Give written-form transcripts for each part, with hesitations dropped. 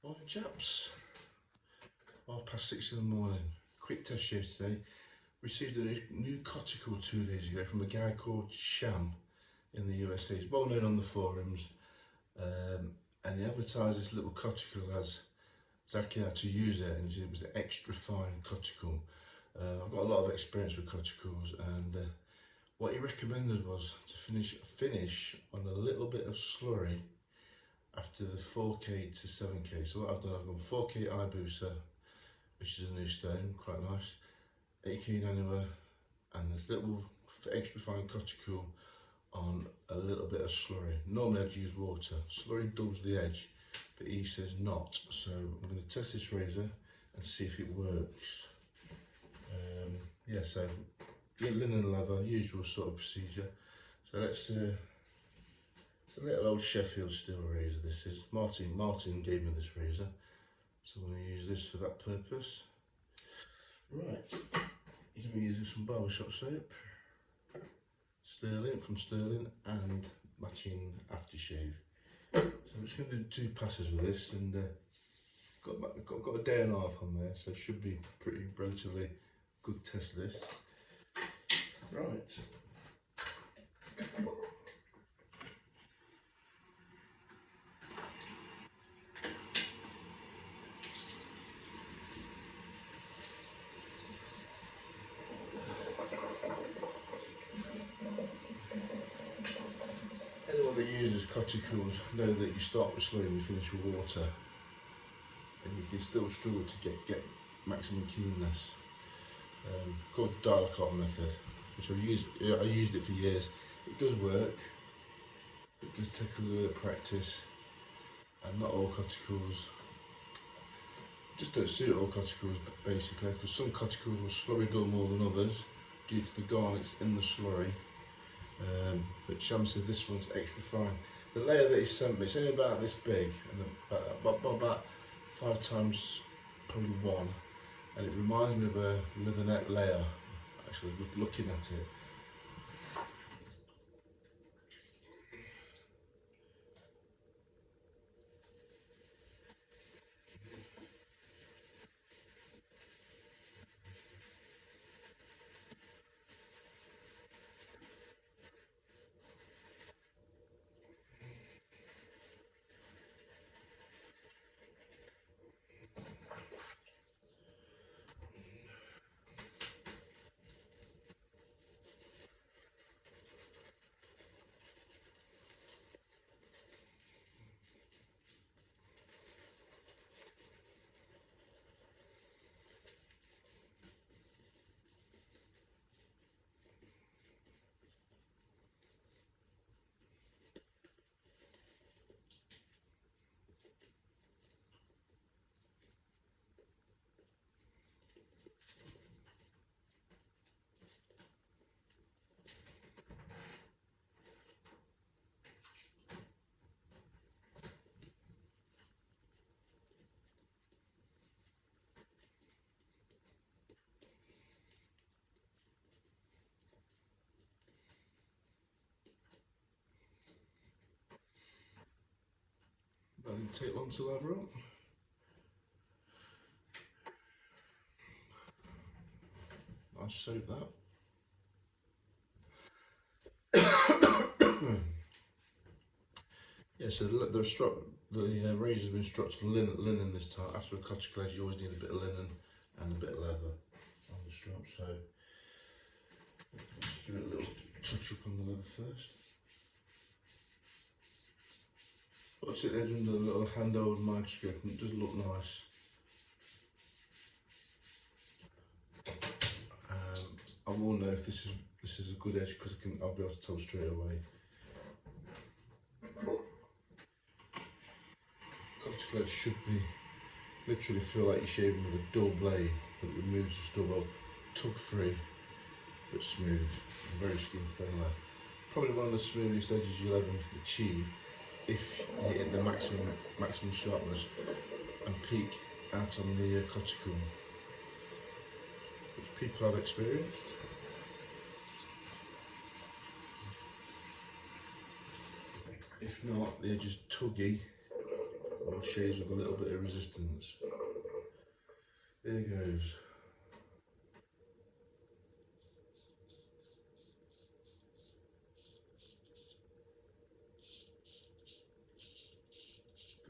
Morning chaps, 6:30 in the morning. Quick test shave today. Received a new coticule 2 days ago from a guy called Sham in the USA. He's well known on the forums, and he advertised this little coticule as exactly how to use it, and he said it was an extra fine coticule. I've got a lot of experience with coticles, and what he recommended was to finish on a little bit of slurry after the 4K to 7K. So what I've done, I've gone 4K eye booster, which is a new stone, quite nice, 8K anywhere, and this little extra fine coticule on a little bit of slurry. Normally I'd use water. Slurry dulls the edge, but he says not. So I'm going to test this razor and see if it works. Yeah, so linen leather, usual sort of procedure. So let's it's a little old Sheffield steel razor. This is Martin gave me this razor, so I'm going to use this for that purpose. Right, he's going to be using some barbershop soap, Sterling from Sterling, and matching aftershave. So I'm just going to do 2 passes with this, and got a day and a half on there, so it should be pretty relatively good test this. Right. Anyone that uses coticles know that you start with slurry and you finish with water, and you can still struggle to get maximum keenness. Called the dial method, which I used it for years. It does work. It does take a little bit of practice, and not all coticles just don't suit all coticles basically, because some coticles will slurry dull more than others due to the garnets in the slurry. But Sham said this one's extra fine. The layer that he sent me, it's only about this big, and about 5 times probably 1, and it reminds me of a leatherette layer, actually, looking at it. That didn't take long to lather up. Nice soap that. Yeah, so the razor's been struck to linen this time. After a coticule, you always need a bit of linen and a bit of leather on the strap. So just give it a little touch up on the leather first. What's it there under a little hand-held microscope, and it does look nice. I will know if this is a good edge, because I'll be able to tell straight away. Coticule edge should literally feel like you're shaving with a dull blade that removes the stubble, tug free but smooth, very skin friendly. Probably one of the smoothest edges you'll ever achieve if you hit the maximum sharpness and peak out on the coticule, which people have experienced. If not, the edge is tuggy or shaves with a little bit of resistance. There goes.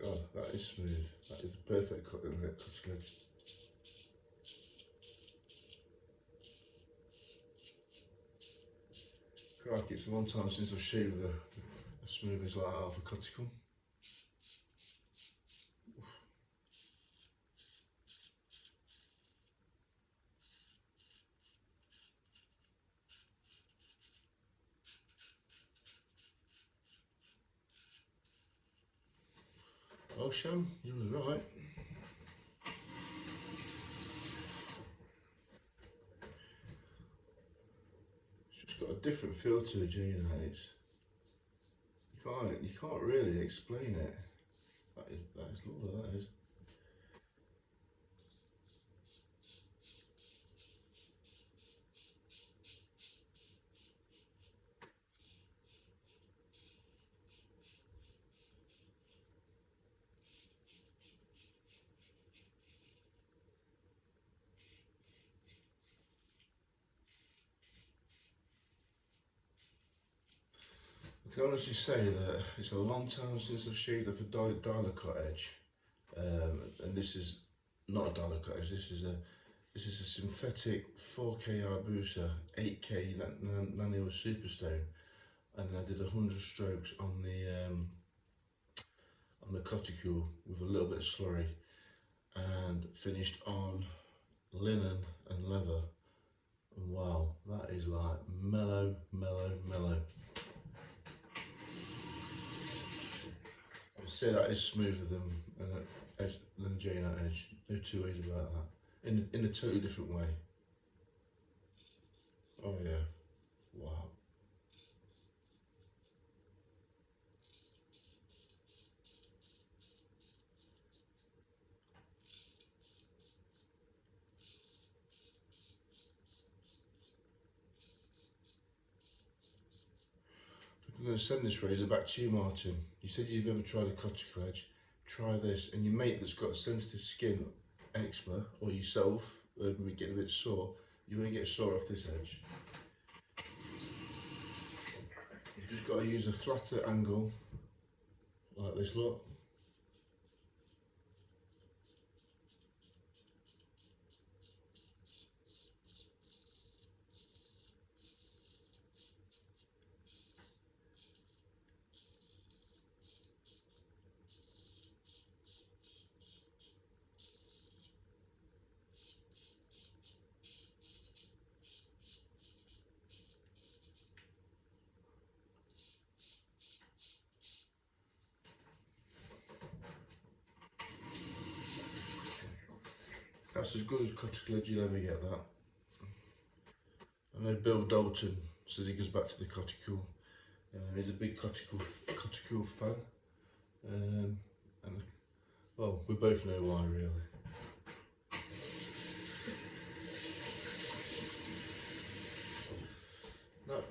God, that is smooth. That is the perfect cutting edge. Crikey, it's a long time since I've shaved a smooth as like that off a cuticle. Oh, Sham, you was right. It's just got a different feel to it, you know. You can't really explain it. That is lovely. That is. I can honestly say that it's a long time since I've shaved off a dialer cut edge, and this is not a dialer cut edge. This is a synthetic 4K Arbusa 8K Nano Superstone, and I did 100 strokes on the coticule with a little bit of slurry, and finished on linen and leather. And wow, that is like mellow, mellow, mellow. I would say that is smoother than a Jane edge. No two ways about that. In a totally different way. Oh yeah, wow. I'm going to send this razor back to you, Martin. You said you've never tried a coticule edge. Try this, and your mate that's got sensitive skin, eczema, or yourself, we get a bit sore, you won't get sore off this edge. You've just got to use a flatter angle, like this, look. That's as good as coticule edge you'll ever get, that. I know Bill Dalton says he goes back to the coticule. He's a big coticule fan. And well, we both know why, really.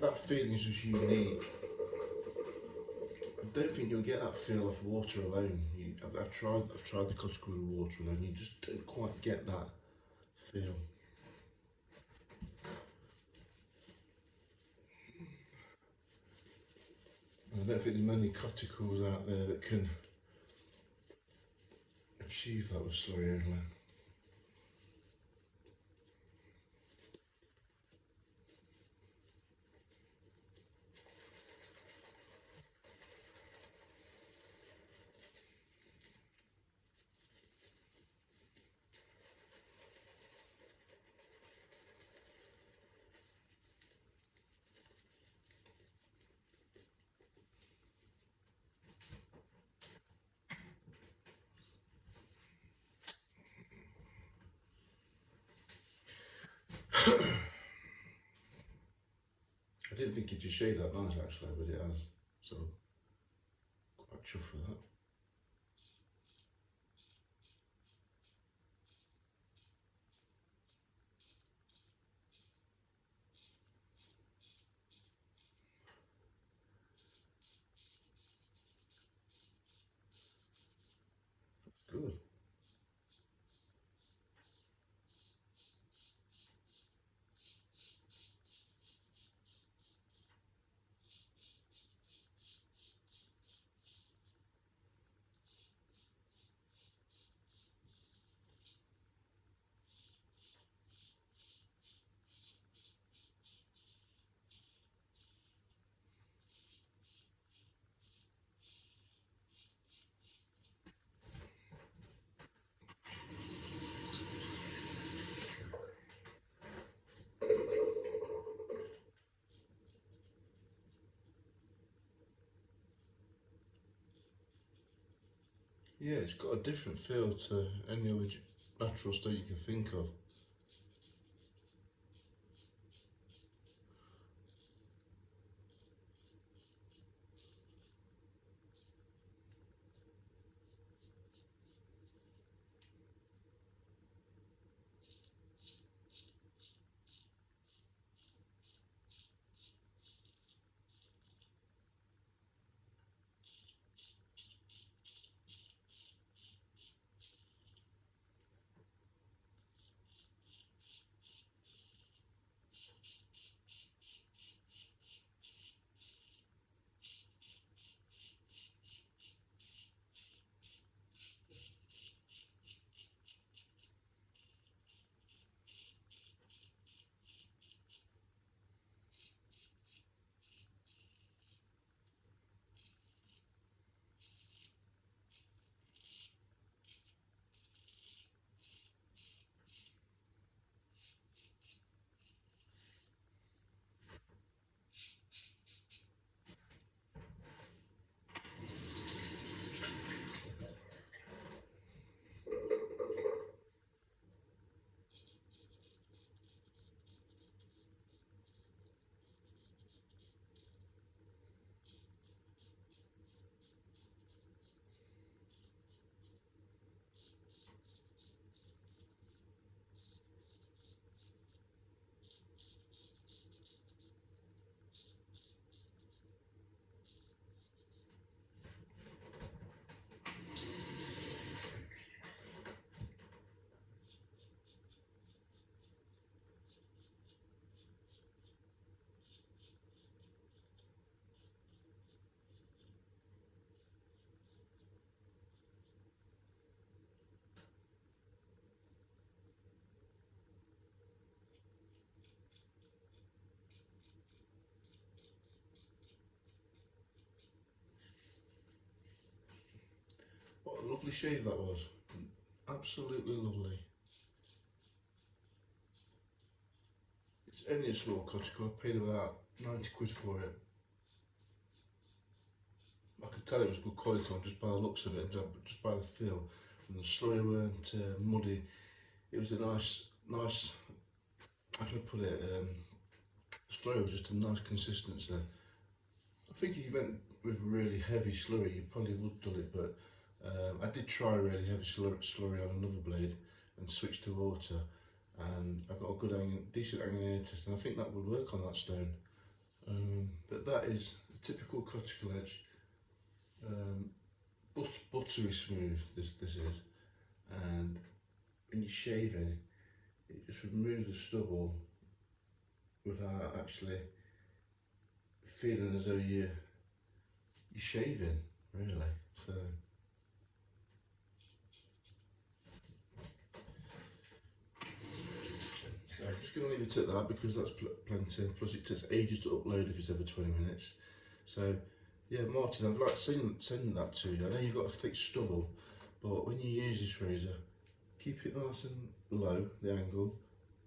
That feeling is just unique. I don't think you'll get that feel off water alone. I've tried the coticule with water alone. You just don't quite get that feel. I don't think there's many coticles out there that can achieve that with slurry only. I didn't think it just shaved that nice actually, but it has. So quite chuffed with that. Yeah, it's got a different feel to any other natural stone you can think of. What a lovely shave that was. Absolutely lovely. It's only a small coticule. I paid about 90 quid for it. I could tell it was good quality on just by the looks of it, just by the feel. And the slurry weren't muddy. It was a nice, how can I put it, the slurry was just a nice consistency. I think if you went with really heavy slurry, you probably would dull it, but I did try really heavy slurry on another blade and switched to water, and I got a good decent angular test, and I think that would work on that stone. But that is a typical coticule edge, buttery smooth. This is, and when you're shaving, it just removes the stubble without actually feeling as though you're shaving, really. So I'm just going to leave it at that because that's plenty. Plus it takes ages to upload if it's over 20 minutes. So yeah, Martin, I'd like to send that to you. I know you've got a thick stubble, but when you use this razor, keep it nice and low, the angle,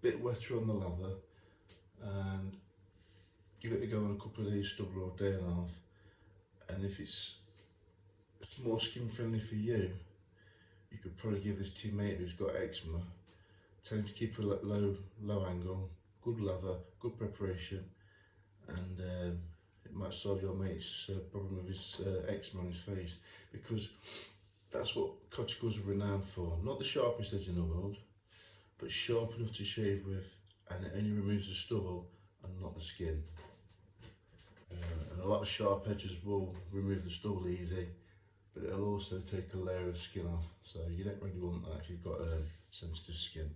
bit wetter on the lather, and give it a go on a couple of days stubble or a day and a half. And if it's more skin friendly for you, you could probably give this to your mate who's got eczema. Tell him to keep a low angle, good lather, good preparation, and it might solve your mate's problem with his eczema on his face, because that's what coticles are renowned for. Not the sharpest edge in the world, but sharp enough to shave with, and it only removes the stubble and not the skin. And a lot of sharp edges will remove the stubble easy, but it'll also take a layer of skin off, so you don't really want that if you've got sensitive skin.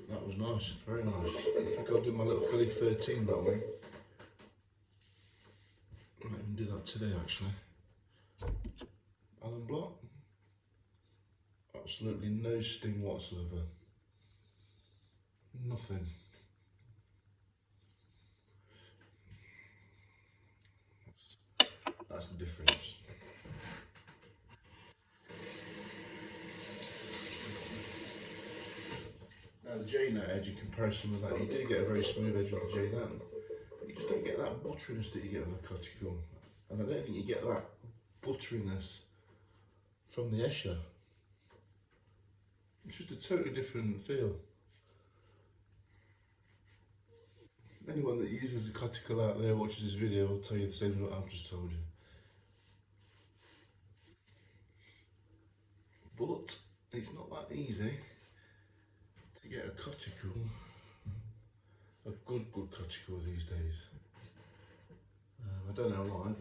That was nice, very nice. I think I'll do my little Philly 13 that way. I might even do that today actually. Allen block. Absolutely no sting whatsoever. Nothing. That's the difference. Now Now the J-nut edge, in comparison with that, you do get a very smooth edge with the J-nut. You just don't get that butteriness that you get with the coticule. And I don't think you get that butteriness from the Escher. It's just a totally different feel. Anyone that uses a coticule out there watches this video will tell you the same as what I've just told you. But it's not that easy to get a coticule, a good coticule these days. I don't know why,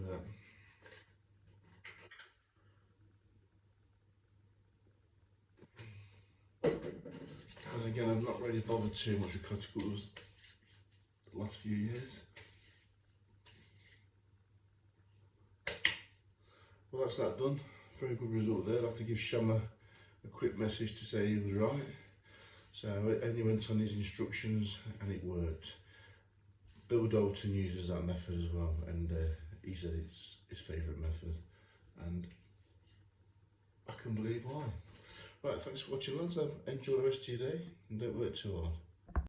but and again, I've not really bothered too much with coticles the last few years. Well, that's that done. Very good result there. I'll have to give Sham a quick message to say he was right. So he went on his instructions and it worked. Bill Dalton uses that method as well, and he said it's his favourite method, and I can believe why. Right, thanks for watching, lads. Enjoy the rest of your day and don't work too hard.